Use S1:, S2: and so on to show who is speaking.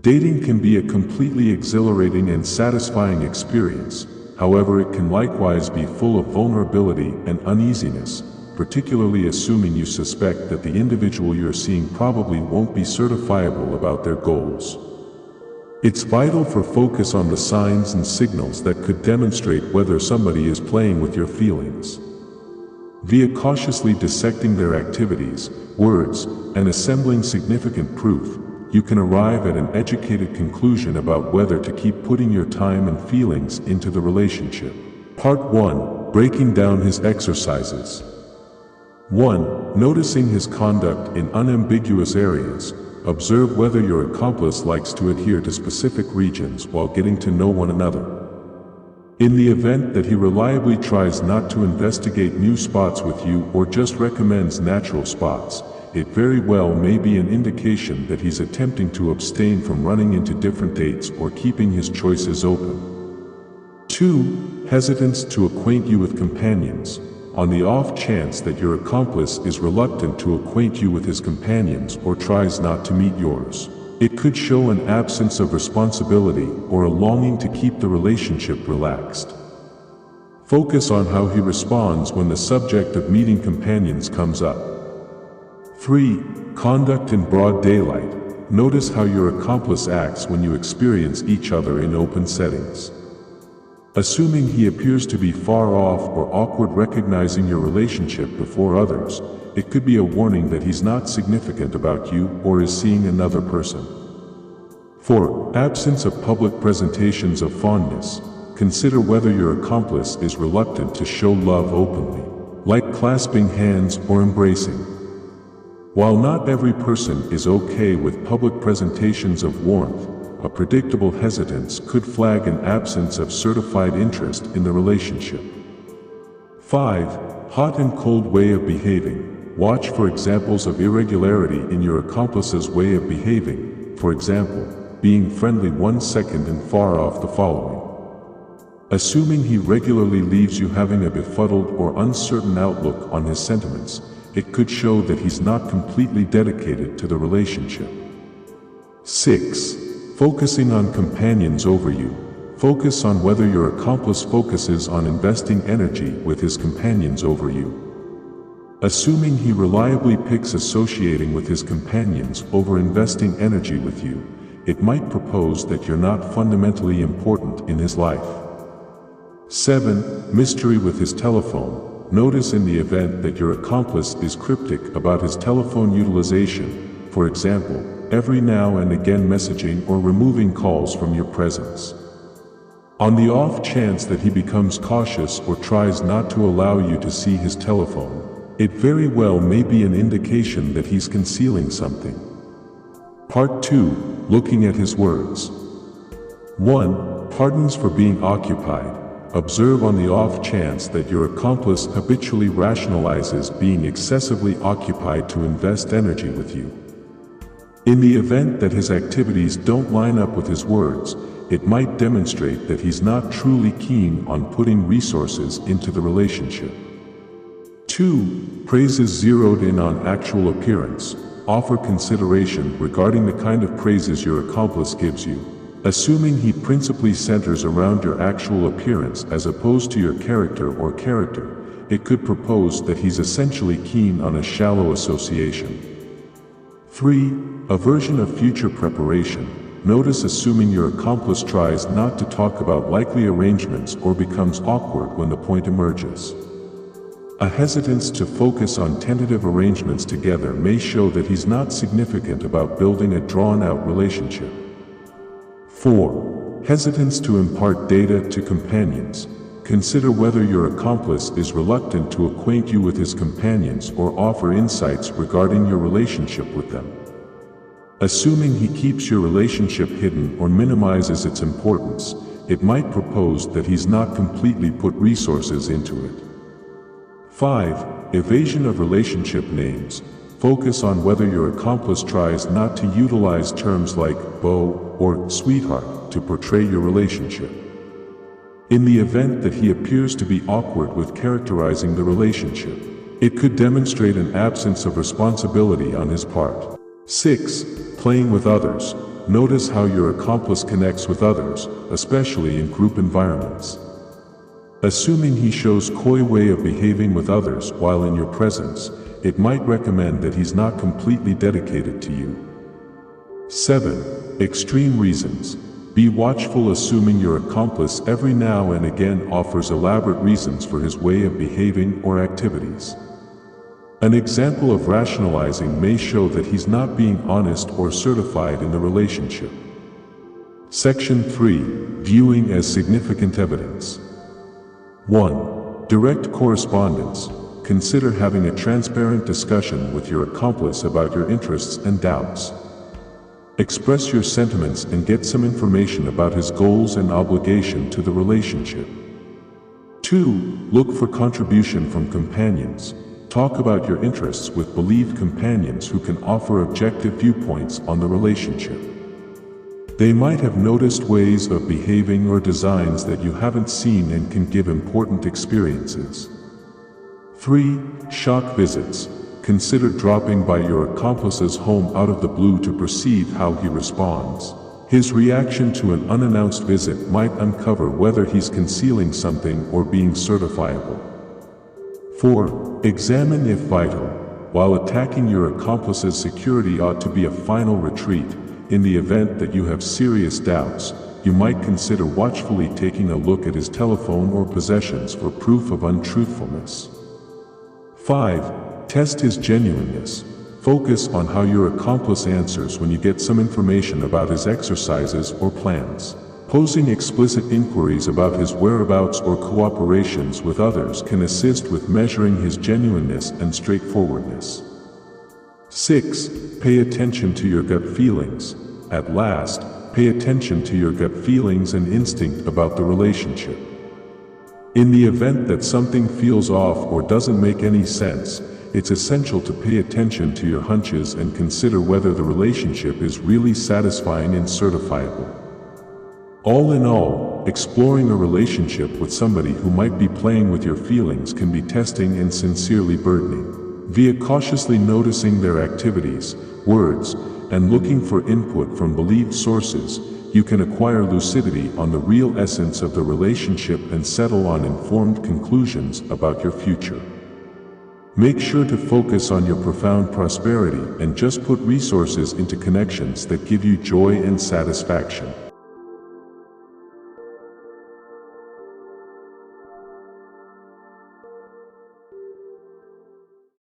S1: Dating can be a completely exhilarating and satisfying experience. However, it can likewise be full of vulnerability and uneasiness, particularly assuming you suspect that the individual you're seeing probably won't be certifiable about their goals. It's vital to focus on the signs and signals that could demonstrate whether somebody is playing with your feelings. Via cautiously dissecting their activities, words, and assembling significant proof, you can arrive at an educated conclusion about whether to keep putting your time and feelings into the relationship. Part 1. Breaking down his exercises. 1. Noticing his conduct in unambiguous areas. Observe whether your accomplice likes to adhere to specific regions while getting to know one another. In the event that he reliably tries not to investigate new spots with you or just recommends natural spots, it very well may be an indication that he's attempting to abstain from running into different dates or keeping his choices open. 2. Hesitance to acquaint you with companions. On the off chance that your accomplice is reluctant to acquaint you with his companions or tries not to meet yours, it could show an absence of responsibility or a longing to keep the relationship relaxed. Focus on how he responds when the subject of meeting companions comes up. 3. Conduct in broad daylight. Notice how your accomplice acts when you experience each other in open settings. Assuming he appears to be far off or awkward recognizing your relationship before others, it could be a warning that he's not significant about you or is seeing another person. 4. Absence of public presentations of fondness. Consider whether your accomplice is reluctant to show love openly, like clasping hands or embracing. While not every person is okay with public presentations of warmth, a predictable hesitance could flag an absence of certified interest in the relationship. 5. Hot and cold way of behaving. Watch for examples of irregularity in your accomplice's way of behaving, for example, being friendly 1 second and far off the following. Assuming he regularly leaves you having a befuddled or uncertain outlook on his sentiments, it could show that he's not completely dedicated to the relationship. 6. Focusing on companions over you. Focus on whether your accomplice focuses on investing energy with his companions over you. Assuming he reliably picks associating with his companions over investing energy with you, it might propose that you're not fundamentally important in his life. 7. Mystery with his telephone. Notice in the event that your accomplice is cryptic about his telephone utilization, for example, every now and again messaging or removing calls from your presence. On the off chance that he becomes cautious or tries not to allow you to see his telephone, it very well may be an indication that he's concealing something. Part 2. Looking at his words. 1. Pardons for being occupied. Observe on the off chance that your accomplice habitually rationalizes being excessively occupied to invest energy with you. In the event that his activities don't line up with his words, it might demonstrate that he's not truly keen on putting resources into the relationship. 2. Praises zeroed in on actual appearance. Offer consideration regarding the kind of praises your accomplice gives you. Assuming he principally centers around your actual appearance as opposed to your character or character, it could propose that he's essentially keen on a shallow association. 3. Aversion of future preparation. Notice assuming your accomplice tries not to talk about likely arrangements or becomes awkward when the point emerges. A hesitance to focus on tentative arrangements together may show that he's not significant about building a drawn-out relationship. 4. Hesitance to impart data to companions. Consider whether your accomplice is reluctant to acquaint you with his companions or offer insights regarding your relationship with them. Assuming he keeps your relationship hidden or minimizes its importance, it might propose that he's not completely put resources into it. 5. Evasion of relationship names. Focus on whether your accomplice tries not to utilize terms like beau or sweetheart to portray your relationship. In the event that he appears to be awkward with characterizing the relationship, it could demonstrate an absence of responsibility on his part. 6. Playing with others. notice how your accomplice connects with others, especially in group environments. Assuming he shows coy way of behaving with others while in your presence, it might recommend that he's not completely dedicated to you. 7. Extreme reasons. Be watchful, assuming your accomplice every now and again offers elaborate reasons for his way of behaving or activities. An example of rationalizing may show that he's not being honest or certified in the relationship. Section 3. Viewing as significant evidence. 1. Direct correspondence. Consider having a transparent discussion with your accomplice about your interests and doubts. Express your sentiments and get some information about his goals and obligation to the relationship. 2. Look for contribution from companions. Talk about your interests with believed companions who can offer objective viewpoints on the relationship. They might have noticed ways of behaving or designs that you haven't seen and can give important experiences. 3. Shock visits. Consider dropping by your accomplice's home out of the blue to perceive how he responds. His reaction to an unannounced visit might uncover whether he's concealing something or being certifiable. 4. Examine if vital. While attacking your accomplice's security ought to be a final retreat, in the event that you have serious doubts, you might consider watchfully taking a look at his telephone or possessions for proof of untruthfulness. 5. Test his genuineness. Focus on how your accomplice answers when you get some information about his exercises or plans. Posing explicit inquiries about his whereabouts or cooperations with others can assist with measuring his genuineness and straightforwardness. 6. Pay attention to your gut feelings. At last, pay attention to your gut feelings and instinct about the relationship. In the event that something feels off or doesn't make any sense, it's essential to pay attention to your hunches and consider whether the relationship is really satisfying and certifiable. All in all, exploring a relationship with somebody who might be playing with your feelings can be testing and sincerely burdening. Via cautiously noticing their activities, words, and looking for input from believed sources, you can acquire lucidity on the real essence of the relationship and settle on informed conclusions about your future. Make sure to focus on your profound prosperity and just put resources into connections that give you joy and satisfaction.